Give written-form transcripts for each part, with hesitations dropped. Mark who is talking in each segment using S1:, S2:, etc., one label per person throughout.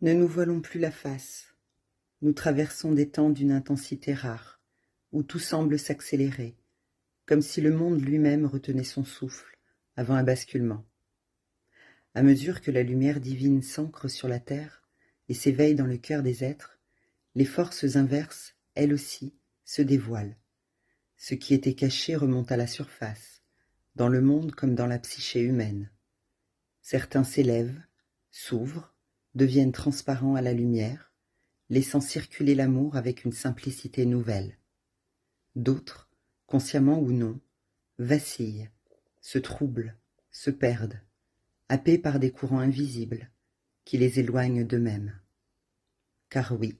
S1: Ne nous voilons plus la face. Nous traversons des temps d'une intensité rare, où tout semble s'accélérer, comme si le monde lui-même retenait son souffle avant un basculement. À mesure que la lumière divine s'ancre sur la terre et s'éveille dans le cœur des êtres, les forces inverses, elles aussi, se dévoilent. Ce qui était caché remonte à la surface, dans le monde comme dans la psyché humaine. Certains s'élèvent, s'ouvrent, deviennent transparents à la lumière, laissant circuler l'amour avec une simplicité nouvelle. D'autres, consciemment ou non, vacillent, se troublent, se perdent, happés par des courants invisibles qui les éloignent d'eux-mêmes. Car oui,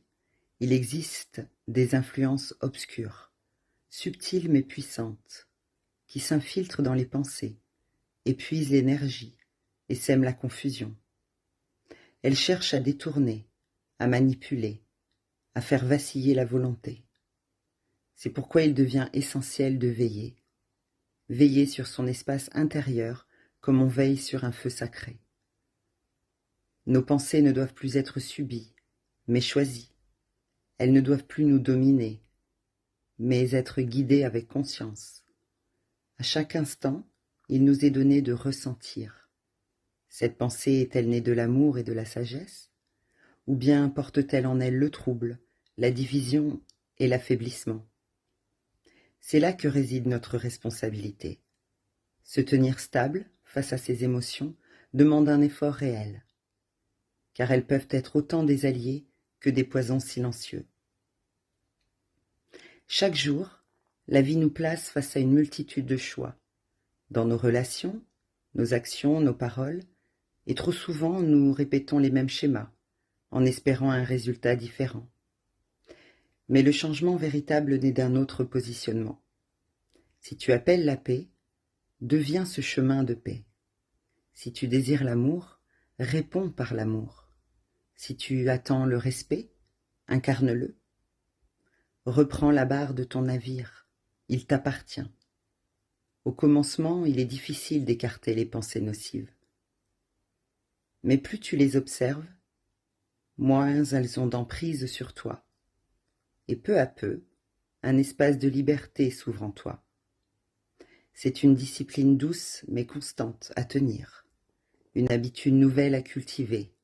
S1: il existe des influences obscures, subtiles mais puissantes, qui s'infiltrent dans les pensées, épuisent l'énergie et sèment la confusion. Elles cherchent à détourner, à manipuler, à faire vaciller la volonté. C'est pourquoi il devient essentiel de veiller, veiller sur son espace intérieur comme on veille sur un feu sacré. Nos pensées ne doivent plus être subies, mais choisies. Elles ne doivent plus nous dominer, mais être guidées avec conscience. À chaque instant, il nous est donné de ressentir. Cette pensée est-elle née de l'amour et de la sagesse, ou bien porte-t-elle en elle le trouble, la division et l'affaiblissement? C'est là que réside notre responsabilité. Se tenir stable face à ces émotions demande un effort réel, car elles peuvent être autant des alliés que des poisons silencieux. Chaque jour, la vie nous place face à une multitude de choix, dans nos relations, nos actions, nos paroles, et trop souvent nous répétons les mêmes schémas, en espérant un résultat différent. Mais le changement véritable naît d'un autre positionnement. Si tu appelles la paix, deviens ce chemin de paix. Si tu désires l'amour, réponds par l'amour. Si tu attends le respect, incarne-le. Reprends la barre de ton navire, il t'appartient. Au commencement, il est difficile d'écarter les pensées nocives. Mais plus tu les observes, moins elles ont d'emprise sur toi. Et peu à peu, un espace de liberté s'ouvre en toi. C'est une discipline douce mais constante à tenir, une habitude nouvelle à cultiver,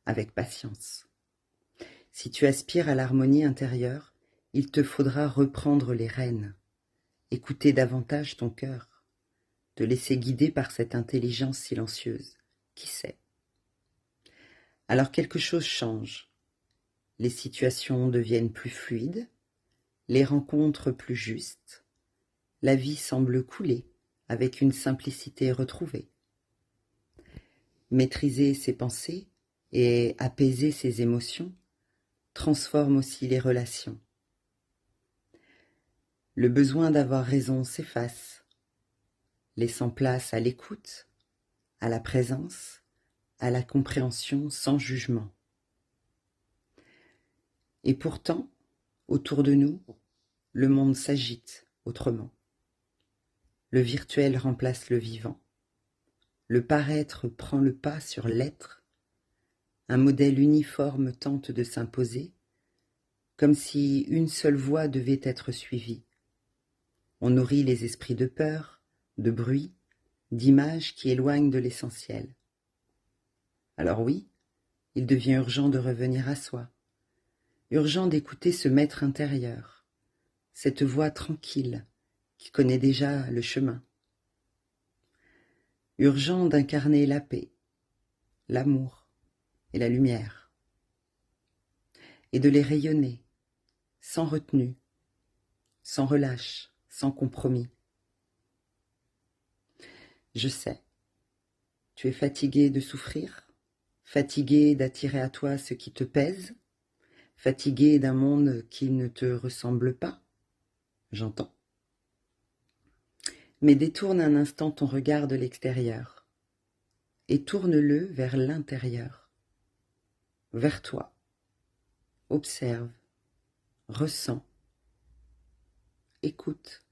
S1: avec patience. Si tu aspires à l'harmonie intérieure, il te faudra reprendre les rênes, écouter davantage ton cœur, te laisser guider par cette intelligence silencieuse. Qui sait? Alors quelque chose change. Les situations deviennent plus fluides, les rencontres plus justes, la vie semble couler avec une simplicité retrouvée. Maîtriser ses pensées et apaiser ses émotions transforme aussi les relations. Le besoin d'avoir raison s'efface, laissant place à l'écoute, à la présence, à la compréhension sans jugement. Et pourtant, autour de nous, le monde s'agite autrement. Le virtuel remplace le vivant. Le paraître prend le pas sur l'être. Un modèle uniforme tente de s'imposer, comme si une seule voie devait être suivie. On nourrit les esprits de peur, de bruit, d'images qui éloignent de l'essentiel. Alors oui, il devient urgent de revenir à soi, urgent d'écouter ce maître intérieur, cette voix tranquille qui connaît déjà le chemin. Urgent d'incarner la paix, l'amour et la lumière, et de les rayonner, sans retenue, sans relâche, sans compromis. Je sais, tu es fatigué de souffrir, fatigué d'attirer à toi ce qui te pèse, fatigué d'un monde qui ne te ressemble pas, j'entends. Mais détourne un instant ton regard de l'extérieur et tourne-le vers l'intérieur, vers toi. Observe, ressens, écoute.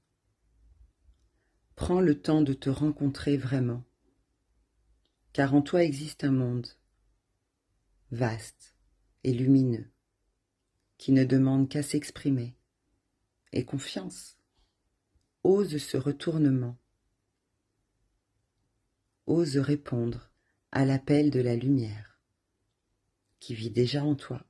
S1: Prends le temps de te rencontrer vraiment, car en toi existe un monde vaste, et lumineux, qui ne demande qu'à s'exprimer. Et confiance, ose ce retournement, ose répondre à l'appel de la lumière qui vit déjà en toi.